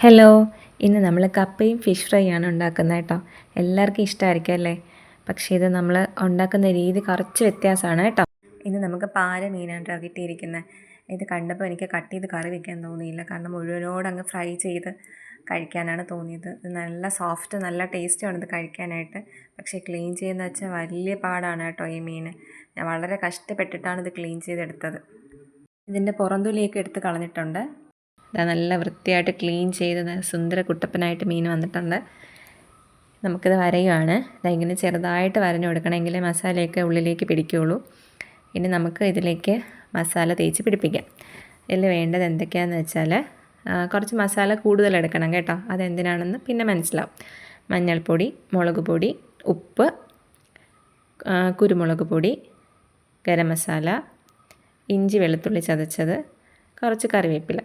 Hello, ഇന്ന് നമ്മൾ കപ്പയും ഫിഷ് ഫ്രൈ ആണ് ഉണ്ടാക്കുന്നത് കേട്ടോ. എല്ലാവർക്കും ഇഷ്ടമായിരിക്കും അല്ലേ? പക്ഷേ ഇത് നമ്മൾ ഉണ്ടാക്കുന്ന രീതി കുറച്ച് വ്യത്യാസമാണ് കേട്ടോ. ഇന്ന് നമുക്ക് പാര മീനാണ് കേട്ടോ കിട്ടിയിരിക്കുന്നത്. ഇത് കണ്ടപ്പോൾ എനിക്ക് കട്ട് ചെയ്ത് കറി വെക്കാൻ തോന്നിയില്ല, കാരണം മുഴുവനോട് അങ്ങ് ഫ്രൈ ചെയ്ത് കഴിക്കാനാണ് തോന്നിയത്. ഇത് നല്ല സോഫ്റ്റ്, നല്ല ടേസ്റ്റുമാണ് ഇത് കഴിക്കാനായിട്ട്. പക്ഷേ ക്ലീൻ ചെയ്യുന്ന വെച്ചാൽ വലിയ പാടാണ് കേട്ടോ ഈ മീൻ. ഞാൻ വളരെ കഷ്ടപ്പെട്ടിട്ടാണ് ഇത് ക്ലീൻ ചെയ്തെടുത്തത്. ഇതിൻ്റെ പുറംതൊലിയൊക്കെ എടുത്ത് കളഞ്ഞിട്ടുണ്ട്. നല്ല വൃത്തിയായിട്ട് ക്ലീൻ ചെയ്ത് സുന്ദര കുട്ടപ്പനായിട്ട് മീൻ വന്നിട്ടുണ്ട്. നമുക്കിത് വരയുവാണ്. ഇങ്ങനെ ചെറുതായിട്ട് വരഞ്ഞു കൊടുക്കണം, എങ്കിലേ മസാലയൊക്കെ ഉള്ളിലേക്ക് പിടിക്കുകയുള്ളൂ. ഇനി നമുക്ക് ഇതിലേക്ക് മസാല തേച്ച് പിടിപ്പിക്കാം. ഇതിൽ വേണ്ടത് എന്തൊക്കെയാണെന്ന് വെച്ചാൽ കുറച്ച് മസാല കൂടുതൽ എടുക്കണം കേട്ടോ. അതെന്തിനാണെന്ന് പിന്നെ മനസ്സിലാവും. മഞ്ഞൾപ്പൊടി, മുളക് പൊടി, ഉപ്പ്, കുരുമുളക് പൊടി, ഗരം മസാല, ഇഞ്ചി വെളുത്തുള്ളി ചതച്ചത്, കുറച്ച് കറിവേപ്പില.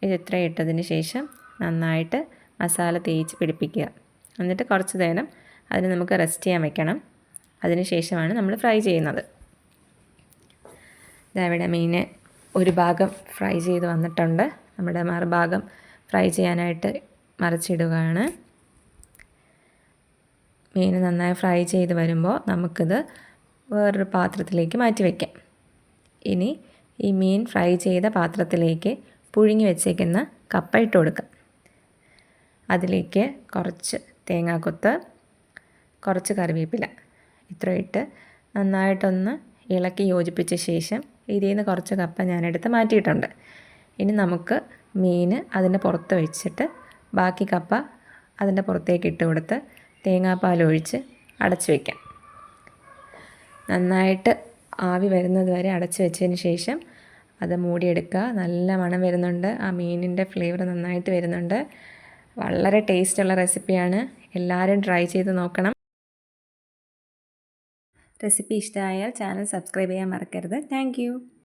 ഇത് ഇത്രയും ഇട്ടതിന് ശേഷം നന്നായിട്ട് മസാല തേച്ച് പിടിപ്പിക്കുക. എന്നിട്ട് കുറച്ച് നേരം അതിന് നമുക്ക് റെസ്റ്റ് ചെയ്യാൻ വെക്കണം. അതിന് ശേഷമാണ് നമ്മൾ ഫ്രൈ ചെയ്യുന്നത്. ഇവിടെ മീൻ ഒരു ഭാഗം ഫ്രൈ ചെയ്ത് വന്നിട്ടുണ്ട്. നമ്മുടെ മറുഭാഗം ഫ്രൈ ചെയ്യാനായിട്ട് മറിച്ചിടുകയാണ്. മീൻ നന്നായി ഫ്രൈ ചെയ്ത് വരുമ്പോൾ നമുക്കിത് വേറൊരു പാത്രത്തിലേക്ക് മാറ്റി വയ്ക്കാം. ഇനി ഈ മീൻ ഫ്രൈ ചെയ്ത പാത്രത്തിലേക്ക് പുഴുങ്ങി വെച്ചേക്കുന്ന കപ്പ ഇട്ട് കൊടുക്കുക. അതിലേക്ക് കുറച്ച് തേങ്ങാക്കൊത്ത്, കുറച്ച് കറിവേപ്പില, ഇത്ര ഇട്ട് നന്നായിട്ടൊന്ന് ഇളക്കി യോജിപ്പിച്ച ശേഷം ഇതിൽ നിന്ന് കുറച്ച് കപ്പ ഞാനെടുത്ത് മാറ്റിയിട്ടുണ്ട്. ഇനി നമുക്ക് മീൻ അതിൻ്റെ പുറത്ത് വെച്ചിട്ട് ബാക്കി കപ്പ അതിൻ്റെ പുറത്തേക്ക് ഇട്ട് കൊടുത്ത് തേങ്ങാപ്പാൽ ഒഴിച്ച് അടച്ച് വയ്ക്കാം. നന്നായിട്ട് ആവി വരുന്നത് വരെ അടച്ച് വെച്ചതിന് ശേഷം അത് മൂടിയെടുക്കുക. നല്ല മണം വരുന്നുണ്ട്, ആ മീനിൻ്റെ ഫ്ലേവർ നന്നായിട്ട് വരുന്നുണ്ട്. വളരെ ടേസ്റ്റുള്ള റെസിപ്പിയാണ്. എല്ലാവരും ട്രൈ ചെയ്ത് നോക്കണം. റെസിപ്പി ഇഷ്ടമായാൽ ചാനൽ സബ്സ്ക്രൈബ് ചെയ്യാൻ മറക്കരുത്. താങ്ക്